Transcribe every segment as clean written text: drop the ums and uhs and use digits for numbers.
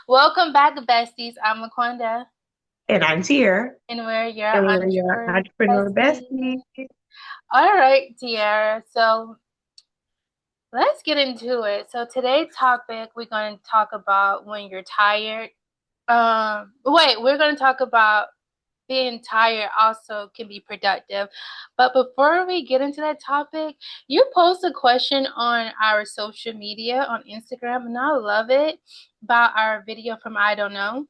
Welcome back, Besties. I'm Laquanda, And I'm Tiera, and we're your and we're your entrepreneur entrepreneur besties. bestie. All right, Tiera. So let's get into it. So today's topic, we're going to talk about when you're tired. We're going to talk about being tired also can be productive. But before we get into that topic, you post a question on our social media on Instagram, and I love it about our video from I Don't Know.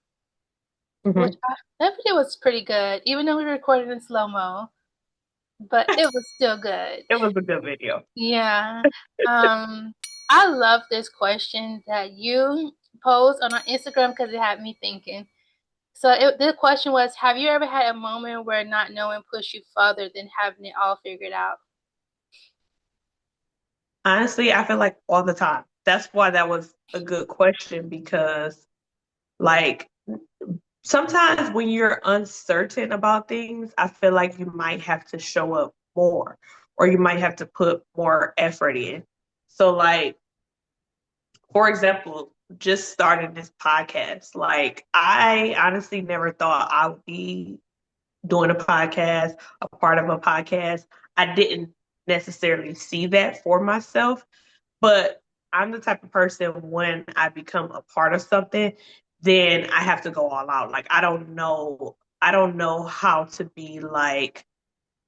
Which Hmm. that video was pretty good, even though we recorded in slow mo, but it was still good. It was a good video. Yeah. Um, I love this question that you posed on our Instagram because it had me thinking. So the question was, have you ever had a moment where not knowing pushed you further than having it all figured out? Honestly, I feel like all the time. That's why that was a good question because, like, sometimes when you're uncertain about things, I feel like you might have to show up more or you might have to put more effort in. So, like, for example, just starting this podcast, like, I honestly never thought I would be doing a podcast, a part of a podcast. I didn't necessarily see that for myself, but I'm the type of person when I become a part of something, then I have to go all out. Like I don't know how to be like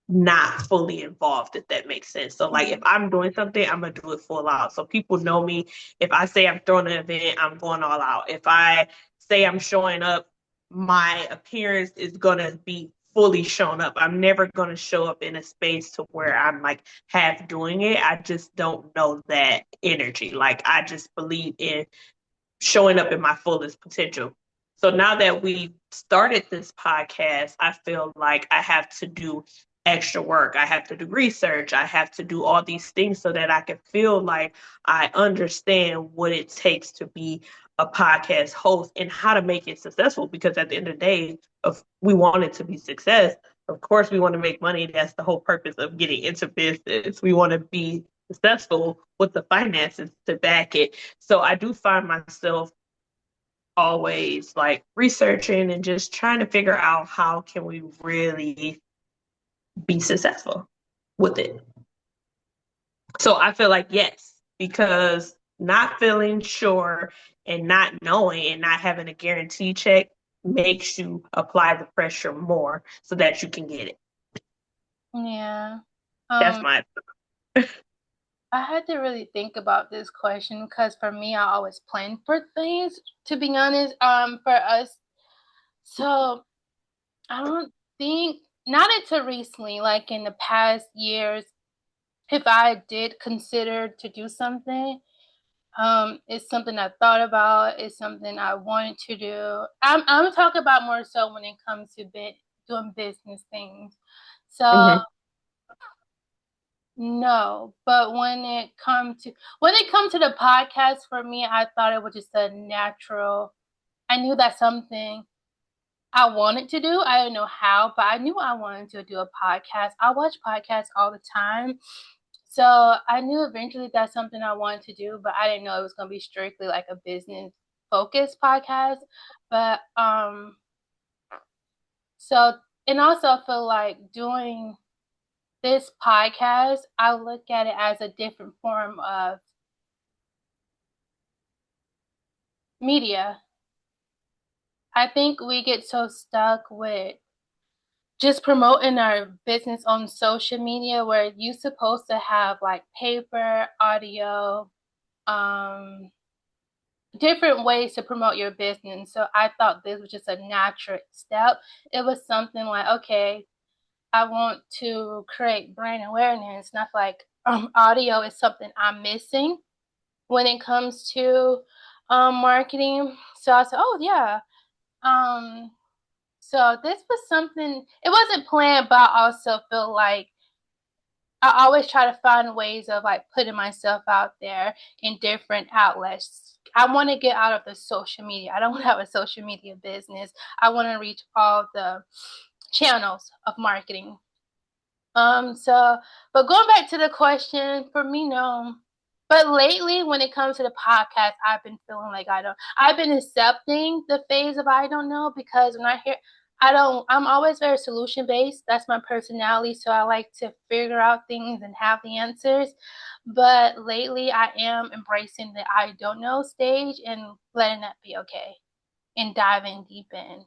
not fully involved, if that makes sense. So like if Mhm. I'm doing something, I'm gonna do it full out. So people know me. If I say I'm throwing an event, I'm going all out. If I say I'm showing up, my appearance is gonna be fully shown up. I'm never gonna show up in a space to where I'm like half doing it. I just don't know that energy. Like I just believe in showing up in my fullest potential. So now that we started this podcast, I feel like I have to do extra work. I have to do research. I have to do all these things so that I can feel like I understand what it takes to be a podcast host and how to make it successful. Because at the end of the day, if we want it to be success, of course we want to make money. That's the whole purpose of getting into business. We want to be successful with the finances to back it. So I do find myself always like researching and just trying to figure out how can we really be successful with it. So I feel like yes, because not feeling sure and not knowing and not having a guarantee check makes you apply the pressure more so that you can get it. Yeah. That's Um, my I had to really think about this question because for me, I always plan for things, to be honest, for us. So I don't think, not until recently, like in the past years, if I did consider to do something, it's something I thought about, it's something I wanted to do. I'm talking about more so when it comes to doing business things. So Mhm. no, but when it comes to the podcast for me, I thought it was just a natural. I knew that's something I wanted to do. I didn't know how, but I knew I wanted to do a podcast. I watch podcasts all the time. So I knew eventually that's something I wanted to do, but I didn't know it was going to be strictly like a business focused podcast. But so and also I feel like doing this podcast, I look at it as a different form of media. I think we get so stuck with just promoting our business on social media where you're supposed to have like paper, audio, um, different ways to promote your business. So I thought this was just a natural step. It was something like, okay, I want to create brand awareness. And I feel like audio is something I'm missing when it comes to marketing. So I said, oh yeah. Um, so this was something, it wasn't planned, but I also feel like I always try to find ways of like putting myself out there in different outlets. I want to get out of the social media. I don't want to have a social media business. I want to reach all the channels of marketing. So but going back to the question, for me, no. But lately, when it comes to the podcast, I've been feeling like I've been accepting the phase of I don't know because when I hear, I'm always very solution based. That's my personality. So I like to figure out things and have the answers. But lately, I am embracing the I don't know stage and letting that be okay and diving deep in.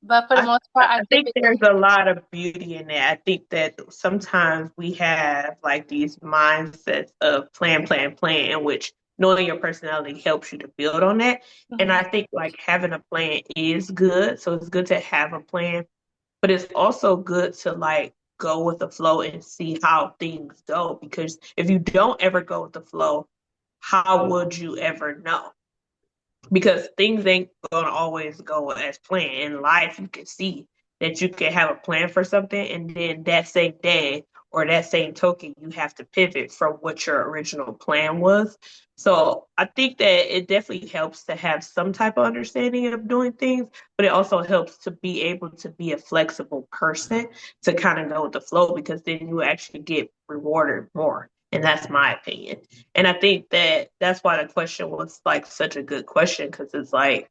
But for the I most part, I I think there's typically, a lot of beauty in that. I think that sometimes we have like these mindsets of plan, plan, plan, in which knowing your personality helps you to build on that. And mhm. I think like having a plan is good. So it's good to have a plan, but it's also good to like go with the flow and see how things go. Because if you don't ever go with the flow, how would you ever know? Because things ain't gonna always go as planned. In life, you can see that you can have a plan for something, and then that same day or that same token, you have to pivot from what your original plan was. So I think that it definitely helps to have some type of understanding of doing things, but it also helps to be able to be a flexible person to kind of go with the flow because then you actually get rewarded more. And that's my opinion. And I think that that's why the question was like such a good question because it's like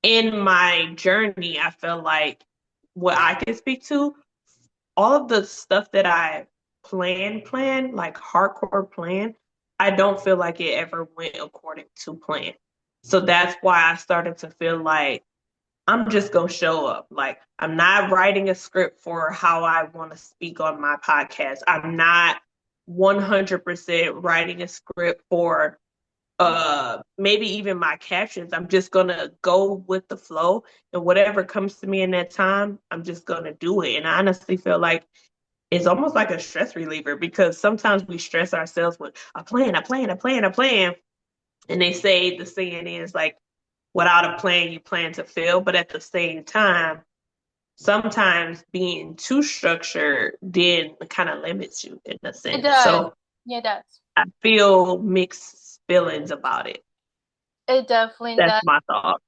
in my journey, I feel like what I can speak to, all of the stuff that I plan, like hardcore plan, I don't feel like it ever went according to plan. So that's why I started to feel like I'm just gonna show up. Like I'm not writing a script for how I want to speak on my podcast. I'm not 100% writing a script for maybe even my captions. I'm just gonna go with the flow and whatever comes to me in that time, I'm just gonna do it. And I honestly feel like it's almost like a stress reliever because sometimes we stress ourselves with a plan, a plan, a plan, a plan. And they say the saying is like without a plan, you plan to fail. But at the same time, sometimes being too structured then kind of limits you in a It sense. does. So Yeah, it does. I feel mixed feelings about it. It definitely That's does. my thought.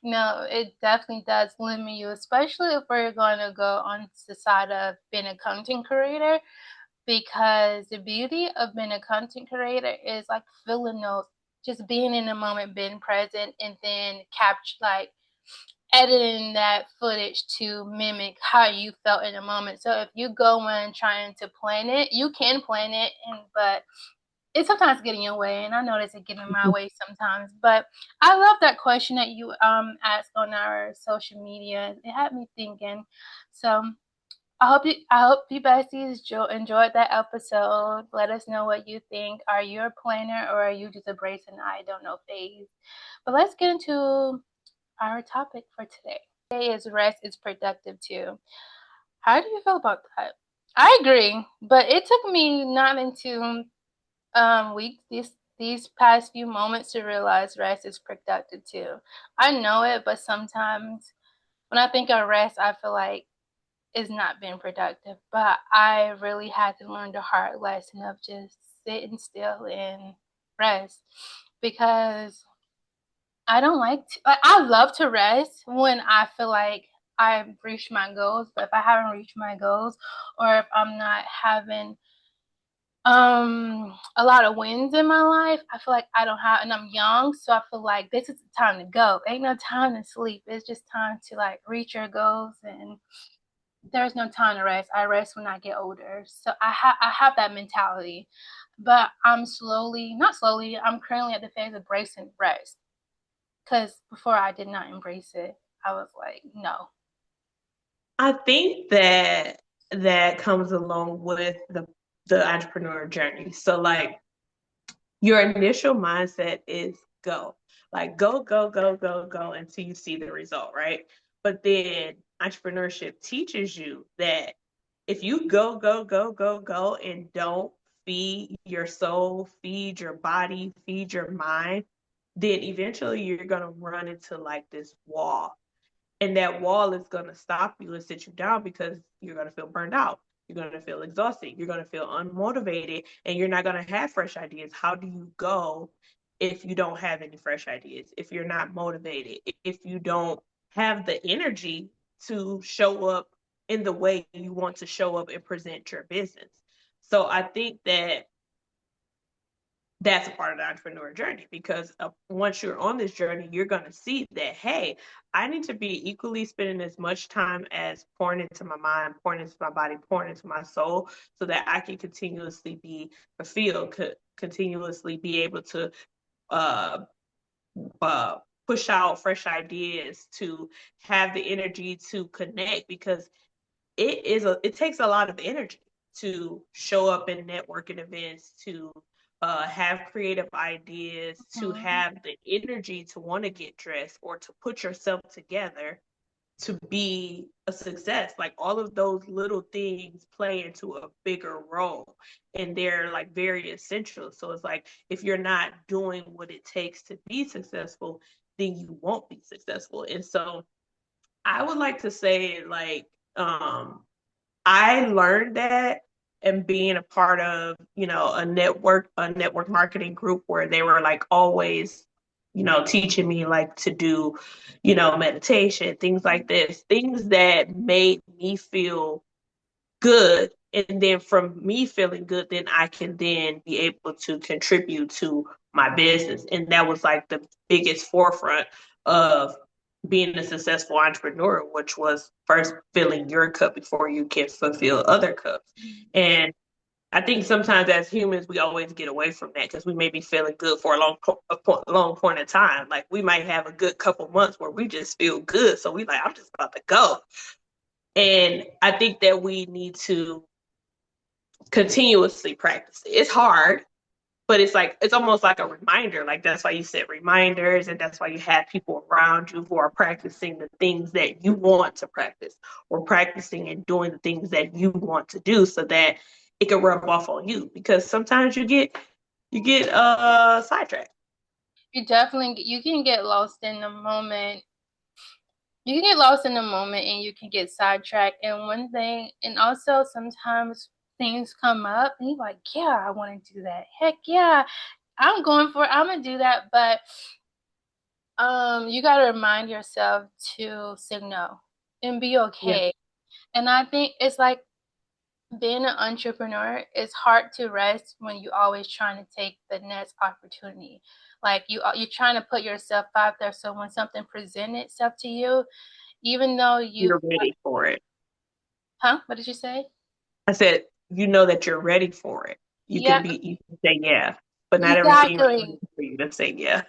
No, it definitely does limit you, especially if we're going to go on the side of being a content creator, because the beauty of being a content creator is like feeling those, just being in the moment, being present, and then capture, like editing that footage to mimic how you felt in the moment. So if you go in trying to plan it, you can plan it, and but it sometimes get in your way, and I notice it getting in my way sometimes. But I love that question that you asked on our social media. It had me thinking. So I hope you besties enjoyed that episode. Let us know what you think. Are you a planner or are you just embracing the I don't know phase? But let's get into our topic for today. Today is rest is productive too. How do you feel about that? I agree, but it took me not into weeks these past few moments to realize rest is productive too. I know it, but sometimes when I think of rest, I feel like it's not being productive. But I really had to learn the hard lesson of just sitting still and rest because I don't like I love to rest when I feel like I've reached my goals. But if I haven't reached my goals or if I'm not having a lot of wins in my life, I feel like I don't have, and I'm young, so I feel like this is the time to go. Ain't no time to sleep. It's just time to like reach your goals, and there's no time to rest. I rest when I get older. So I have that mentality. But I'm slowly, not slowly, I'm currently at the phase of embracing rest. Because before I did not embrace it. I was like, no. I think that that comes along with the entrepreneur journey. So like your initial mindset is go. Like go, go, go, go, go until you see the result, right? But then entrepreneurship teaches you that if you go, go, go, go, go and don't feed your soul, feed your body, feed your mind, then eventually you're gonna run into like this wall, and that wall is going to stop you and sit you down because you're going to feel burned out. You're going to feel exhausted. You're going to feel unmotivated and you're not going to have fresh ideas. How do you go if you don't have any fresh ideas? If you're not motivated, if you don't have the energy to show up in the way you want to show up and present your business. So I think that that's a part of the entrepreneur journey because once you're on this journey, you're going to see that, hey, I need to be equally spending as much time as pouring into my mind, pouring into my body, pouring into my soul so that I can continuously be fulfilled, continuously be able to uh, uh, push out fresh ideas, to have the energy to connect because it takes a lot of energy to show up in networking events, to have creative ideas, to Mhm. have the energy to want to get dressed or to put yourself together to be a success. Like all of those little things play into a bigger role and they're like very essential. So it's like if you're not doing what it takes to be successful, then you won't be successful. And so I would like to say like I learned that and being a part of, a network marketing group where they were like always, teaching me like to do, meditation, things like this, things that made me feel good. And then from me feeling good, then I can then be able to contribute to my business. And that was like the biggest forefront of being a successful entrepreneur, which was first filling your cup before you can fulfill other cups. And I think sometimes as humans, we always get away from that because we may be feeling good for a long point of time. Like we might have a good couple months where we just feel good. So we like, I'm just about to go. And I think that we need to continuously practice it. It's hard, but it's almost like a reminder. Like that's why you set reminders, and that's why you have people around you who are practicing the things that you want to practice, or practicing and doing the things that you want to do, so that it can rub off on you. Because sometimes you get sidetracked. You can get lost in the moment. You can get lost in the moment and you can get sidetracked. And one thing, and also sometimes things come up and you're like, yeah, I want to do that. Heck yeah, I'm going for it. I'm gonna do that. But you gotta remind yourself to say no and be Yeah, okay. And I think it's like being an entrepreneur, it's hard to rest when you're always trying to take the next opportunity. Like you're trying to put yourself out there, so when something presents itself to you, even though you, you're ready for it. huh? What did you say? I said, you know that you're ready for it. Yeah, You can say yeah, but not everything is ready exactly. for you to say yeah.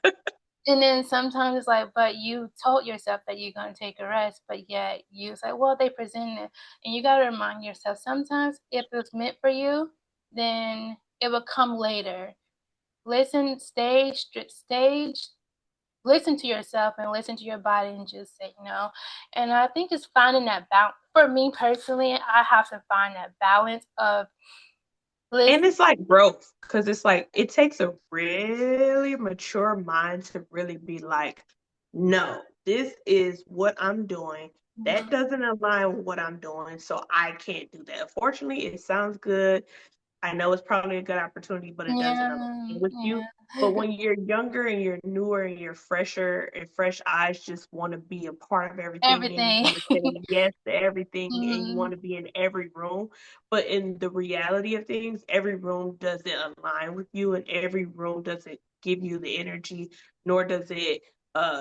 And then sometimes it's like, but you told yourself that you're gonna take a rest, but yet you say, well, they presented it. And you gotta remind yourself sometimes if it's meant for you, then it will come later. Listen, stage, listen to yourself and listen to your body and just say no. And I think it's finding that balance. For me personally, I have to find that balance of And listen. it's like growth because it's like it takes a really mature mind to really be like, no, this is what I'm doing. That doesn't align with what I'm doing, so I can't do that. Fortunately, it sounds good. I know it's probably a good opportunity, but it doesn't align Yeah, with you. But yeah. when you're younger and you're newer and you're fresher and fresh eyes just want to be a part of everything and you Everything. want to say yes to everything and you Mhm. want to be in every room. But in the reality of things, every room doesn't align with you and every room doesn't give you the energy, nor does it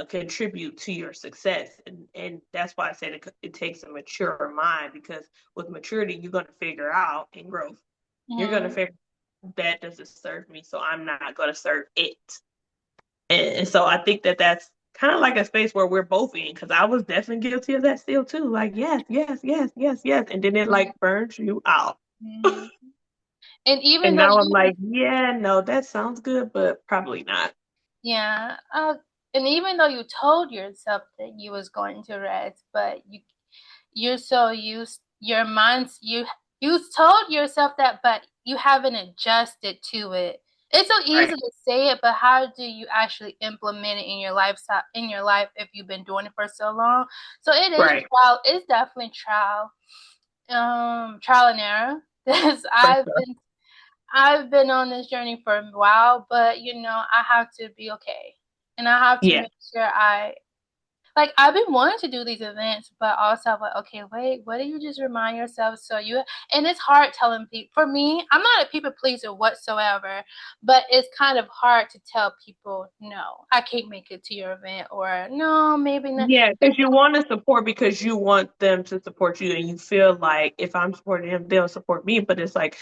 contribute to your success. And that's why I said it takes a mature mind because with maturity, you're going to figure out and growth you're gonna Mhm. figure that doesn't serve me, so I'm not gonna serve it. And so I think that that's kind of like a space where we're both in, because I was definitely guilty of that still too. Like yes, yes, yes, yes, yes, and then it like burns you out. Mhm. And even And though now I'm you, like, yeah, no, that sounds good, but probably not. yeah, and even though you told yourself that you was going to rest, but you're so used your mind's you told yourself that, but you haven't adjusted to it. It's so easy Right, to say it, but how do you actually implement it in your lifestyle in your life if you've been doing it for so long? So it is right, trial. It's definitely trial and error. Because for sure. I've been on this journey for a while, but I have to be okay, and I have to Yeah, make sure like I've been wanting to do these events, but also I'm like, okay, wait, what do you just remind yourself? So you and it's hard telling people. For me, I'm not a people pleaser whatsoever, but it's kind of hard to tell people, no, I can't make it to your event, or no, maybe not. Yeah, because you want to support because you want them to support you, and you feel like if I'm supporting them, they'll support me. But it's like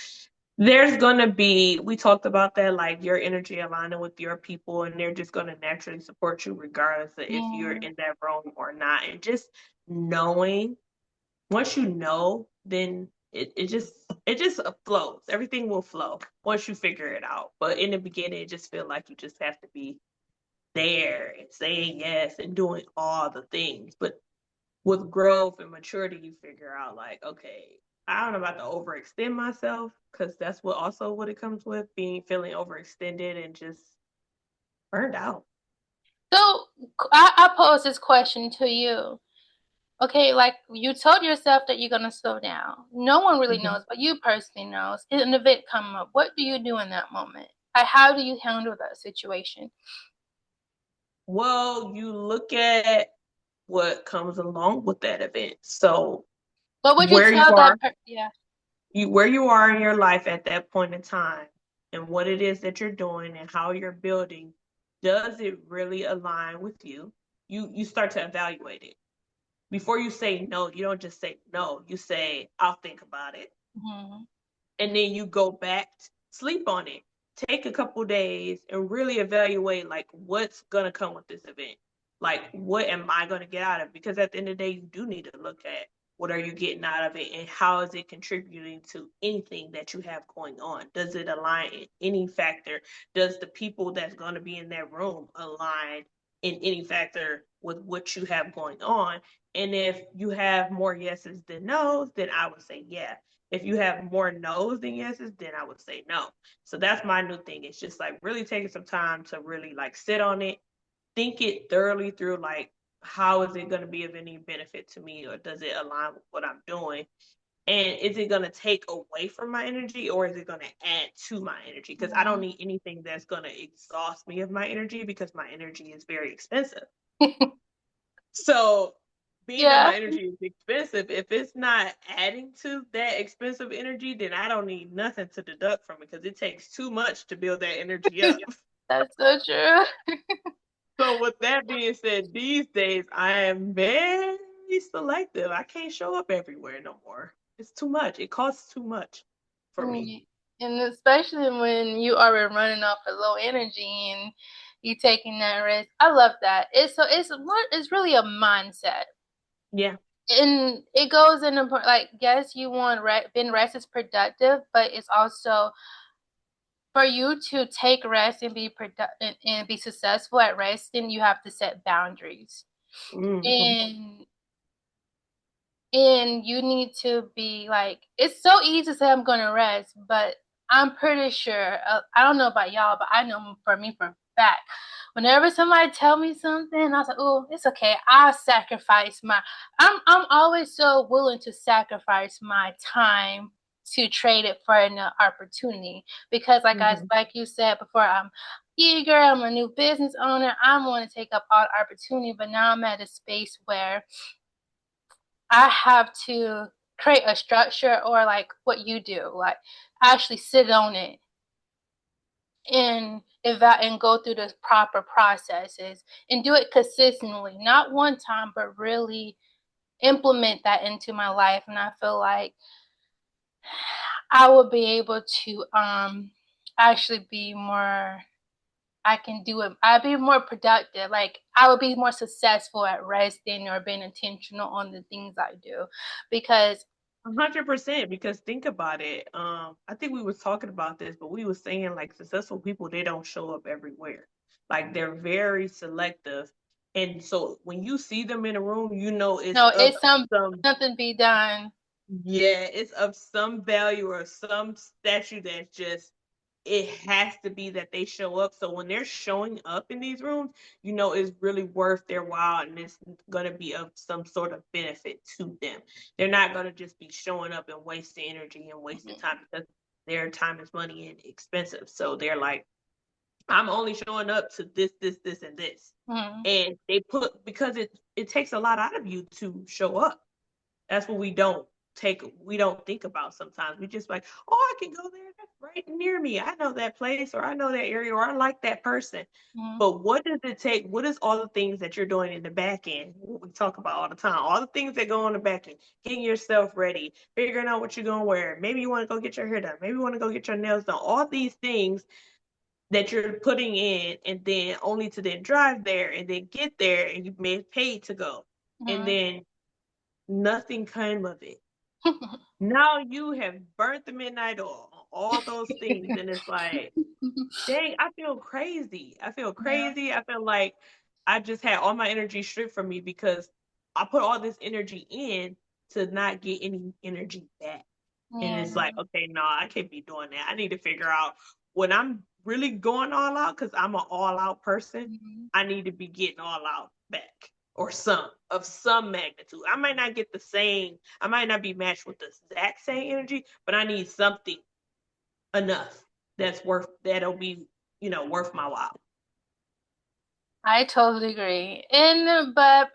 there's gonna be, we talked about that, like your energy aligning with your people, and they're just gonna naturally support you regardless of if you're Yeah. in that room or not. And just knowing, once you know, then it just flows. Everything will flow once you figure it out. But in the beginning, it just feel like you just have to be there and saying yes and doing all the things. But with growth and maturity, you figure out like, okay, I'm about to overextend myself because that's what also what it comes with being feeling overextended and just burned out. So I pose this question to you. Okay, like you told yourself that you're gonna slow down. No one really Mhm. knows, but you personally knows. An event come up. What do you do in that moment? Like, how do you handle that situation? Well, you look at what comes along with that event. So What would you where you tell are, that person? Yeah. where you are in your life at that point in time and what it is that you're doing and how you're building, does it really align with you? You start to evaluate it. Before you say no, you don't just say no. You say, I'll think about it. Hmm. And then you go back, sleep on it. Take a couple days and really evaluate like what's gonna come with this event. Like what am I gonna get out of it? Because at the end of the day, you do need to look at what are you getting out of it and how is it contributing to anything that you have going on? Does it align in any factor? Does the people that's gonna be in that room align in any factor with what you have going on? And if you have more yeses than nos, then I would say yeah. If you have more no's than yeses, then I would say no. So that's my new thing. It's just like really taking some time to really like sit on it, think it thoroughly through like how is it going to be of any benefit to me or does it align with what I'm doing? And is it going to take away from my energy or is it going to add to my energy? Because I don't Hmm. need anything that's going to exhaust me of my energy because my energy is very expensive. So being that Yeah. my energy is expensive, if it's not adding to that expensive energy, then I don't need nothing to deduct from it because it takes too much to build that energy up. That's so true. So with that being said, these days I am very selective. I can't show up everywhere no more. It's too much. It costs too much for me. Mm. And especially when you are running off of low energy and you taking that risk. I love that. It's really a mindset. Yeah. And it goes in like yes, you want being rest is productive, but it's also for you to take rest and be productive and be successful at resting, you have to set boundaries. Mm-hmm. And you need to be like, it's so easy to say I'm gonna rest, but I'm pretty sure, I don't know about y'all, but I know for me for a fact, whenever somebody tell me something, I was like, oh, it's okay, I'll sacrifice I'm always so willing to sacrifice my time to trade it for an opportunity, because Mm-hmm. like you said before, I'm eager, I'm a new business owner, I want to take up all the opportunity, but now I'm at a space where I have to create a structure, or like what you do, like actually sit on it and and go through the proper processes and do it consistently, not one time, but really implement that into my life. And I feel like I will be able to actually be more, I can do it. I'll be more productive. Like I will be more successful at resting or being intentional on the things I do, because 100% because think about it. I think we was talking about this, but we was saying like successful people, they don't show up everywhere. Like they're very selective. And so when you see them in a room, you know it's no, of it's some, something be done. yeah, it's of some value or some statue that just it has to be that they show up. So when they're showing up in these rooms, you know it's really worth their while and it's gonna be of some sort of benefit to them. They're not gonna just be showing up and wasting energy and wasting time because their time is money and expensive. So they're like, I'm only showing up to this, and this. Mm-hmm. And they put, because it takes a lot out of you to show up. That's what we don't think about sometimes. We just like, oh, I can go there. That's right near me. I know that place, or I know that area, or I like that person. Mm-hmm. But what does it take? What is all the things that you're doing in the back end? What we talk about all the time. All the things that go on the back end. Getting yourself ready, figuring out what you're gonna wear. Maybe you want to go get your hair done. Maybe you want to go get your nails done. All these things that you're putting in, and then only to then drive there and then get there, and you've made paid to go. And Mm-hmm. then nothing came of it. Now you have burnt the midnight oil on all those things, and it's like, dang, I feel crazy. I feel Yeah. crazy. I feel like I just had all my energy stripped from me because I put all this energy in to not get any energy back. And Yeah. it's like, okay, no, I can't be doing that. I need to figure out when I'm really going all out, because I'm an all out person. Mm-hmm. I need to be getting all out back, or some magnitude. I might not get the same, I might not be matched with the exact same energy, but I need something enough that'll be, worth my while. I totally agree. And but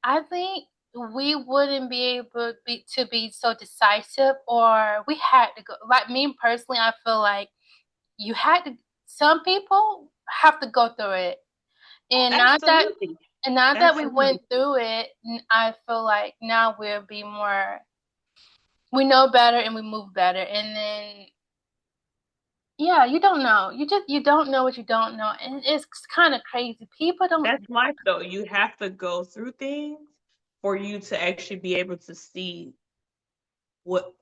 I think we wouldn't be able to be so decisive, or we had to go. Like me personally, I feel like you had to. Some people have to go through it, and Absolutely. now that we Absolutely. went through it, I feel like now we'll be more. We know better and we move better, and then yeah, you don't know. You don't know what you don't know, and it's kind of crazy. People don't. That's life though. You have to go through things for you to actually be able to see what,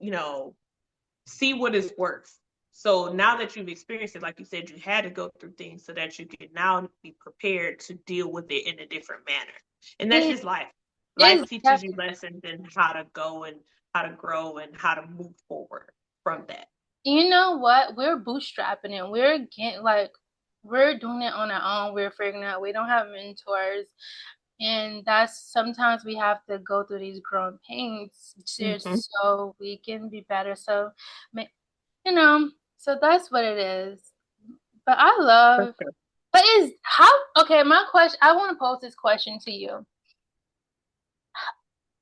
see what it's worth. So now that you've experienced it, like you said, you had to go through things so that you can now be prepared to deal with it in a different manner. And that's It just life. Life is teaches you definitely. lessons and how to go and how to grow and how to move forward from that. You know what? We're bootstrapping it. We're getting like we're doing it on our own. We're figuring out we don't have mentors. And that's sometimes we have to go through these growing pains Mm-hmm. just so we can be better. So, you know, so that's what it is. But I For love, sure. but is how, okay, my question, I want to pose this question to you.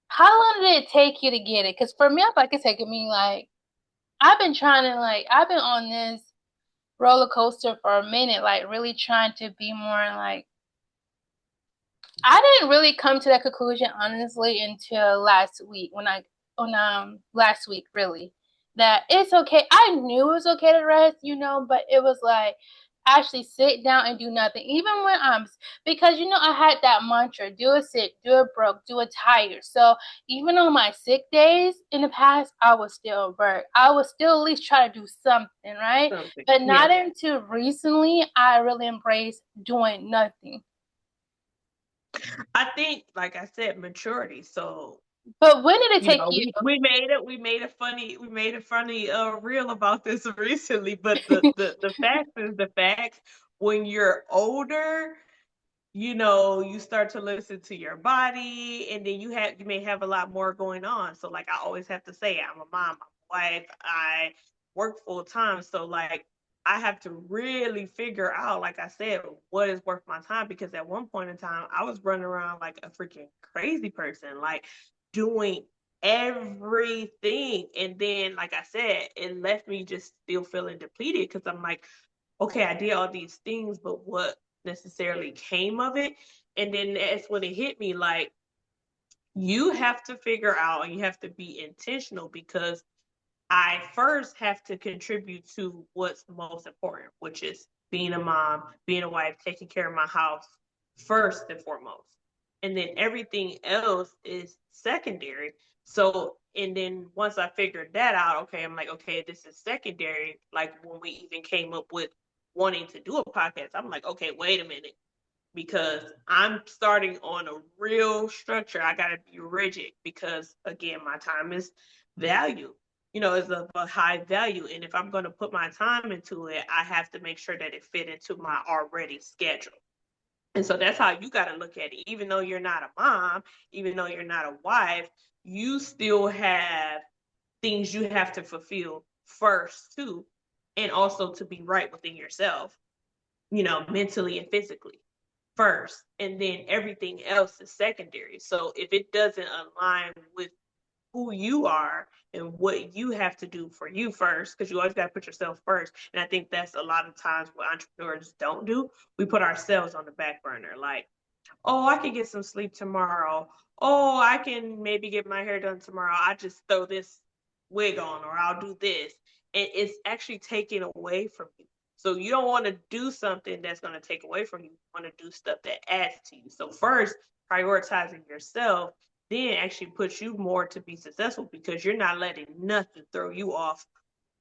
How long did it take you to get it? Because for me, I feel like it's taking me like, I've been on this roller coaster for a minute, like really trying to be more like I didn't really come to that conclusion honestly until last week when I on last week really that it's okay. I knew it was okay to rest, but it was like actually sit down and do nothing. Even when I'm because I had that mantra, do a sick, do a broke, do a tired. So even on my sick days in the past, I was still work. I was still at least try to do something, right? Something. But Yeah. not until recently I really embraced doing nothing. I think, like I said, maturity. So, But when did it take you? we made a funny reel about this recently, but the fact is the fact. When you're older, you start to listen to your body, and then you may have a lot more going on. So like I always have to say, I'm a mom, I'm a wife, I work full time. So like I have to really figure out, like I said, what is worth my time, because at one point in time I was running around like a freaking crazy person, like doing everything. And then like I said, it left me just still feeling depleted, because I'm like, okay, I did all these things, but what necessarily came of it? And then that's when it hit me, like, you have to figure out and you have to be intentional, because I first have to contribute to what's most important, which is being a mom, being a wife, taking care of my house first and foremost. And then everything else is secondary. So, and then once I figured that out, okay, I'm like, okay, this is secondary. Like when we even came up with wanting to do a podcast, I'm like, okay, wait a minute, because I'm starting on a real structure. I got to be rigid because, again, my time is value, is of a high value. And if I'm going to put my time into it, I have to make sure that it fit into my already schedule. And so that's how you got to look at it. Even though you're not a mom, even though you're not a wife, you still have things you have to fulfill first, too, and also to be right within yourself. mentally and physically first, and then everything else is secondary. So if it doesn't align with who you are and what you have to do for you first, because you always got to put yourself first. And I think that's a lot of times what entrepreneurs don't do. We put ourselves on the back burner. Like, oh, I can get some sleep tomorrow. Oh, I can maybe get my hair done tomorrow. I just throw this wig on, or I'll do this. And it's actually taken away from you. So you don't want to do something that's going to take away from you. You want to do stuff that adds to you. So first, prioritizing yourself then actually puts you more to be successful, because you're not letting nothing throw you off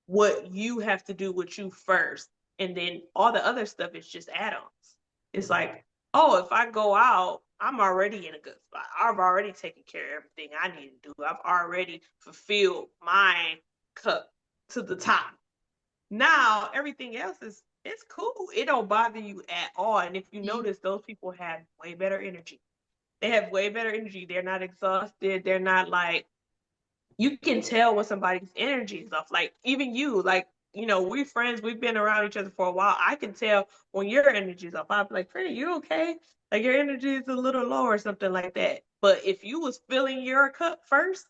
what you have to do with you first. And then all the other stuff is just add-ons. It's like, oh, if I go out, I'm already in a good spot. I've already taken care of everything I need to do. I've already fulfilled my cup to the top. Now everything else is it's cool. It don't bother you at all. And if you notice, those people have way better energy. They have way better energy. They're not exhausted. They're not like, you can tell when somebody's energy is off. Like even you, like, we're friends, we've been around each other for a while. I can tell when your energy is off. I'm like, Pretty, you okay? Like your energy is a little low or something like that. But if you was filling your cup first,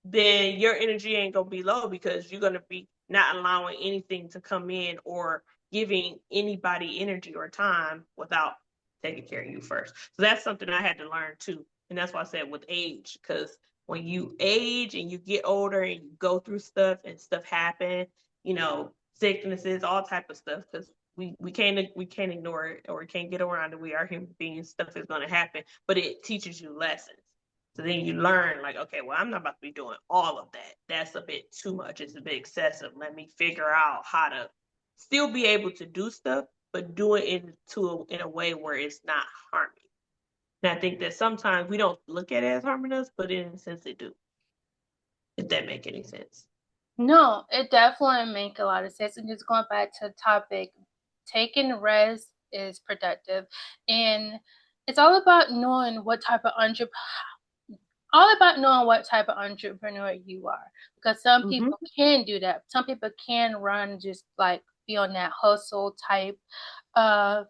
then your energy ain't gonna be low, because you're gonna be not allowing anything to come in or giving anybody energy or time without taking care of you first. So that's something I had to learn too. And that's why I said with age, because when you age and you get older and you go through stuff and stuff happen, sicknesses, all type of stuff, because we can't ignore it, or we can't get around it. We are human beings, stuff is gonna happen, but it teaches you lessons. So then you learn, like, okay, well, I'm not about to be doing all of that. That's a bit too much. It's a bit excessive. Let me figure out how to still be able to do stuff, but do it in a way where it's not harming. And I think that sometimes we don't look at it as harming us, but in a sense it do. If that make any sense. No, it definitely make a lot of sense. And just going back to the topic, taking rest is productive, and it's all about knowing what type of entrepreneur you are, because some Mm-hmm. people can do that. Some people can run, just like be on that hustle type of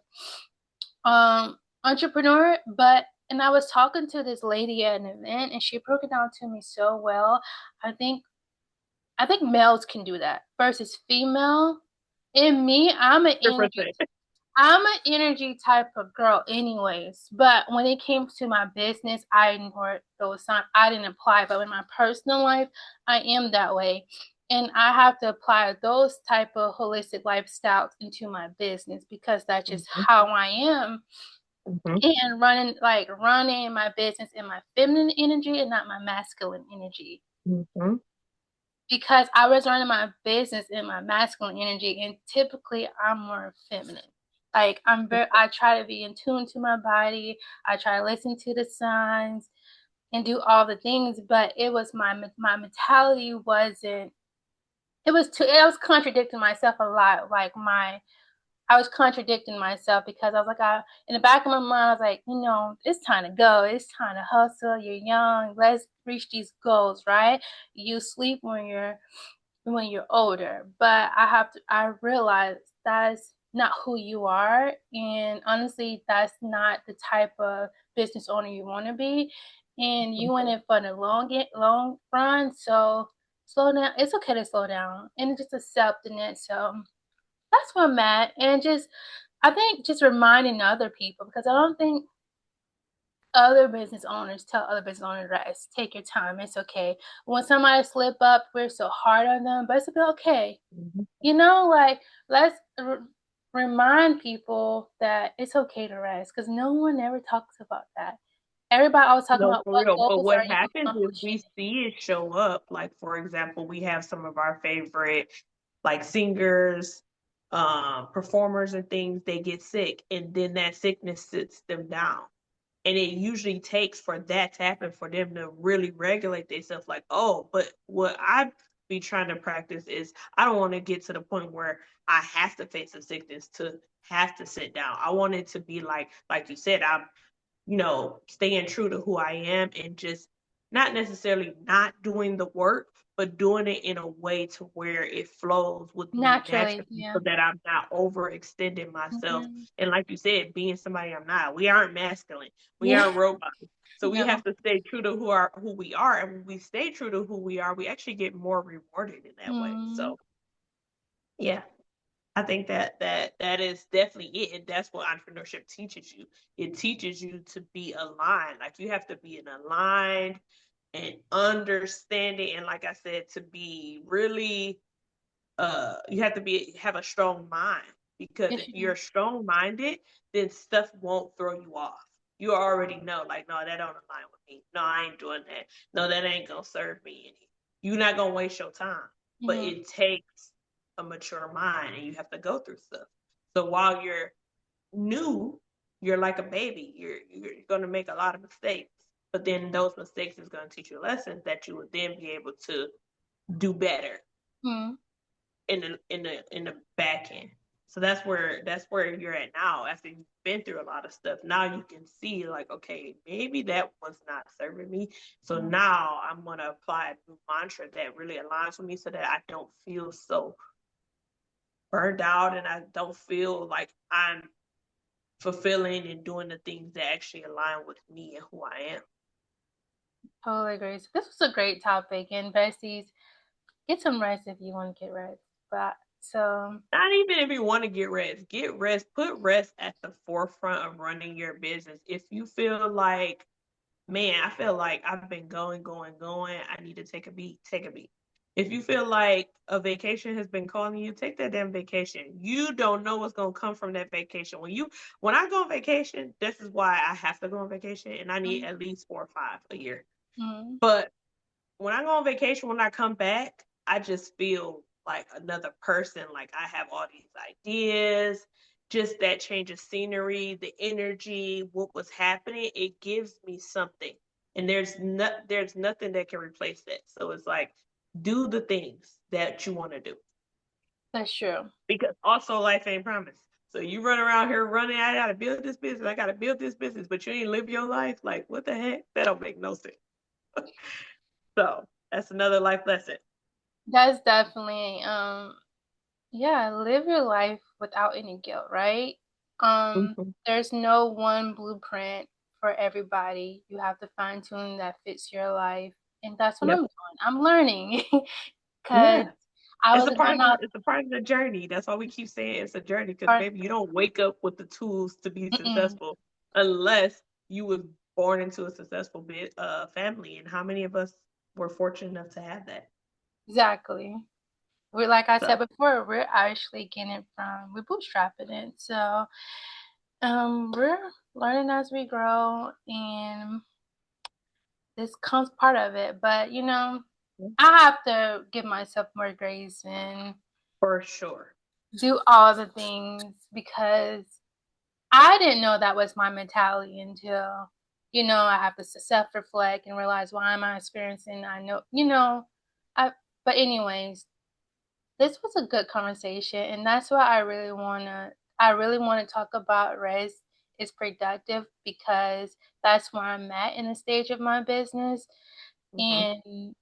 entrepreneur. But and I was talking to this lady at an event, and she broke it down to me so well. I think I think males can do that versus female. In me, Different thing. I'm an energy type of girl anyways. But when it came to my business, I ignored those signs. I didn't apply. But in my personal life, I am that way. And I have to apply those type of holistic lifestyles into my business, because that's just Mm-hmm. how I am. Mm-hmm. And running my business in my feminine energy and not my masculine energy, Mm-hmm. because I was running my business in my masculine energy, and typically I'm more feminine. Like I try to be in tune to my body. I try to listen to the signs and do all the things, but it was my mentality wasn't. I was contradicting myself a lot. I was contradicting myself, because I was like, in the back of my mind, I was like, it's time to go. It's time to hustle. You're young. Let's reach these goals, right? You sleep when you're older. But I realized that's not who you are. And honestly, that's not the type of business owner you want to be. And you in it for the long run. So slow down. It's okay to slow down and just accepting it. So that's where I'm at. And I think just reminding other people, because I don't think other business owners tell other business owners, rest, take your time, it's okay. When somebody slip up, we're so hard on them, but it's okay. Mm-hmm. Like, let's remind people that it's okay to rest, because no one ever talks about that. Everybody always talking No, about for what real. But goals what are you happens is we accomplishing. see it show up. Like, for example, we have some of our favorite, like, singers, performers and things, they get sick, and then that sickness sits them down. And it usually takes for that to happen for them to really regulate themselves. Like, oh, but what I be trying to practice is I don't want to get to the point where I have to face a sickness to have to sit down. I want it to be like you said, I'm staying true to who I am and just not necessarily not doing the work, but doing it in a way to where it flows with me Naturally, naturally yeah. so that I'm not overextending myself. Hmm. And like you said, being somebody I'm not. We aren't masculine. We Yeah. aren't robots. So we No. have to stay true to who we are. And when we stay true to who we are, we actually get more rewarded in that way. Mm. So yeah. I think that is definitely it, and that's what entrepreneurship teaches you. It teaches you to be aligned. Like you have to be an aligned and understanding, and like I said, to be really you have to be have a strong mind because if Yes, you you're strong minded, then stuff won't throw you off. You already know, like, no, that don't align with me. No, I ain't doing that. No, that ain't gonna serve me any. You're not gonna waste your time. do. But Hmm. it takes a mature mind and you have to go through stuff. So while you're new, you're like a baby. You're gonna make a lot of mistakes. But then those mistakes is gonna teach you lessons that you would then be able to do better Hmm. in the back end. So that's where you're at now after you've been through a lot of stuff. Now you can see like, okay, maybe that was not serving me. So now I'm gonna apply a new mantra that really aligns with me so that I don't feel so burned out and I don't feel like I'm fulfilling and doing the things that actually align with me and who I am. Totally agree. So this was a great topic, and besties, get some rest if you want to get rest. But so Not even if you want to get rest. Get rest. Put rest at the forefront of running your business. If you feel like, man, I feel like I've been going, going, going. I need to take a beat. Take a beat. If you feel like a vacation has been calling you, take that damn vacation. You don't know what's gonna come from that vacation. When I go on vacation, this is why I have to go on vacation, and I need mm, at least 4 or 5 a year. mm, But when I go on vacation, when I come back, I just feel like another person. Like I have all these ideas, just that change of scenery, the energy, what was happening, it gives me something. And there's nothing that can replace that. So it's like do the things that you want to do. that's true. Because also life ain't promised. So you run around here running, I gotta build this business, I gotta build this business, but you ain't live your life. Like what the heck? That don't make no sense. So that's another life lesson. That's definitely yeah, live your life without any guilt, right? Mhm. There's no one blueprint for everybody. You have to fine tune that fits your life, and that's what I'm Yep. doing. I'm learning because Yeah. I It's was a part I'm of the not it's a part of the journey. That's why we keep saying it's a journey because part. baby, you don't wake up with the tools to be Mm-mm, successful unless you was born into a successful family. And how many of us were fortunate enough to have that? exactly. We're like I said So before, we're actually getting it from we're bootstrapping it. So we're learning as we grow, and this comes part of it. But I have to give myself more grace and for sure. do all the things because I didn't know that was my mentality until I have to self reflect and realize why am I experiencing. I know I. But anyways, this was a good conversation, and that's what I really wanna. I really want to talk about rest is productive because that's where I'm at in the stage of my business, Hmm. and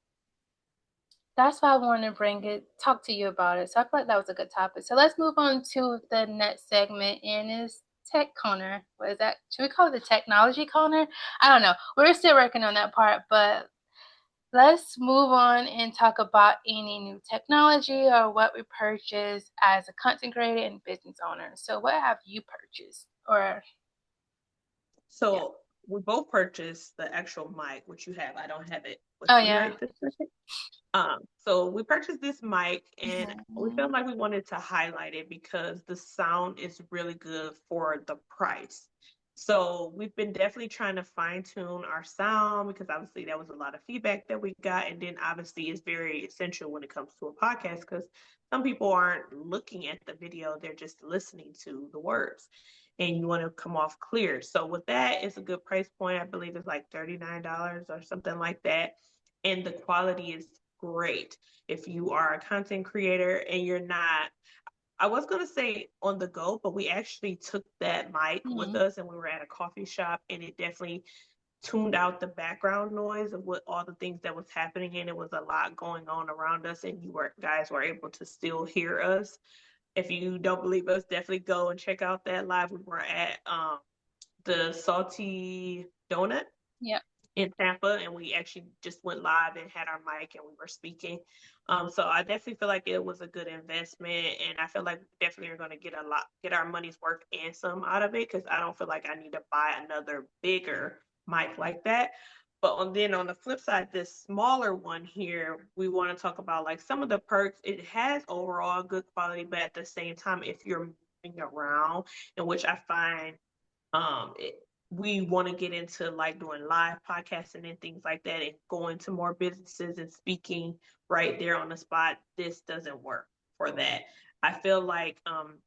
that's why I want to talk to you about it. So I feel like that was a good topic. So let's move on to the next segment, and it's Tech Corner. What is that? Should we call it the Technology Corner? I don't know. We're still working on that part, but let's move on and talk about any new technology or what we purchased as a content creator and business owner. So what have you purchased? Or yeah. So we both purchased the actual mic, which you have. I don't have it with Oh me yeah. right this second. So we purchased this mic and we Mhm. felt like we wanted to highlight it because the sound is really good for the price. So we've been definitely trying to fine tune our sound because obviously that was a lot of feedback that we got. And then obviously it's very essential when it comes to a podcast because some people aren't looking at the video, they're just listening to the words and you want to come off clear. So with that, it's a good price point. I believe it's like $39 or something like that. And the quality is great. If you are a content creator and you're not, I was going to say on the go, but we actually took that mic with Mhm. us and we were at a coffee shop and it definitely tuned out the background noise of what all the things that was happening, and it was a lot going on around us, and guys were able to still hear us. If you don't believe us, definitely go and check out that live. We were at the Salty Donut Yeah. in Tampa, and we actually just went live and had our mic and we were speaking. So I definitely feel like it was a good investment, and I feel like we definitely are going to get our money's worth and some out of it, because I don't feel like I need to buy another bigger mic like that. But then on the flip side, this smaller one here, we want to talk about like some of the perks. It has overall good quality, but at the same time, if you're moving around, in which I find it, we want to get into like doing live podcasting and things like that, and going to more businesses and speaking right there on the spot. This doesn't work for that. I feel like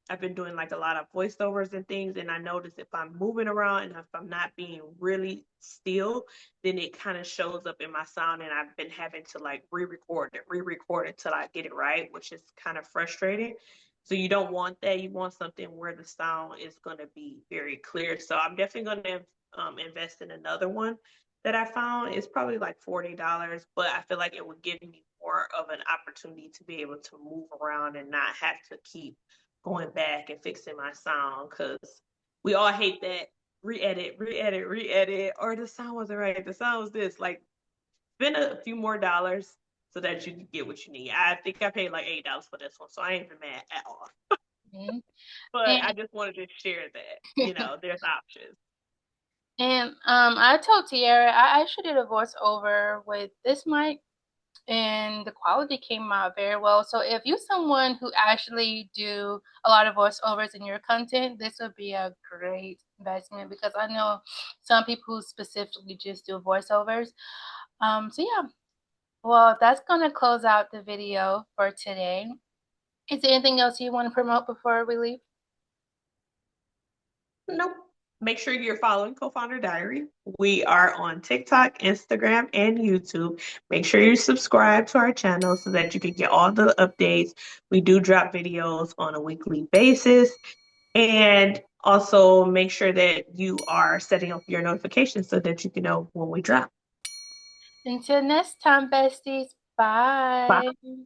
I've been doing like a lot of voiceovers and things, and I notice if I'm moving around and if I'm not being really still, then it kind of shows up in my sound, and I've been having to like re-record it till I get it right, which is kind of frustrating. So you don't want that. You want something where the sound is going to be very clear. So I'm definitely going to invest in another one that I found. It's probably like $40, but I feel like it would give me more of an opportunity to be able to move around and not have to keep going back and fixing my sound, because we all hate that re-edit, re-edit, re-edit, or the sound wasn't right. The sound was this. Like, spend a few more dollars so that you can get what you need. I think I paid like $8 for this one, so I ain't even mad at all. Mhm. But And I just wanted to share that, there's options. and I told Tiera I actually did a voiceover with this mic, and the quality came out very well. So if you're someone who actually do a lot of voiceovers in your content, this would be a great investment, because I know some people who specifically just do voiceovers. So yeah, well, that's gonna close out the video for today. Is there anything else you want to promote before we leave? Nope. Make sure you're following Co-Founder Diary. We are on TikTok, Instagram, and YouTube. Make sure you subscribe to our channel so that you can get all the updates. We do drop videos on a weekly basis. And also make sure that you are setting up your notifications so that you can know when we drop. Until next time, besties. Bye. Bye.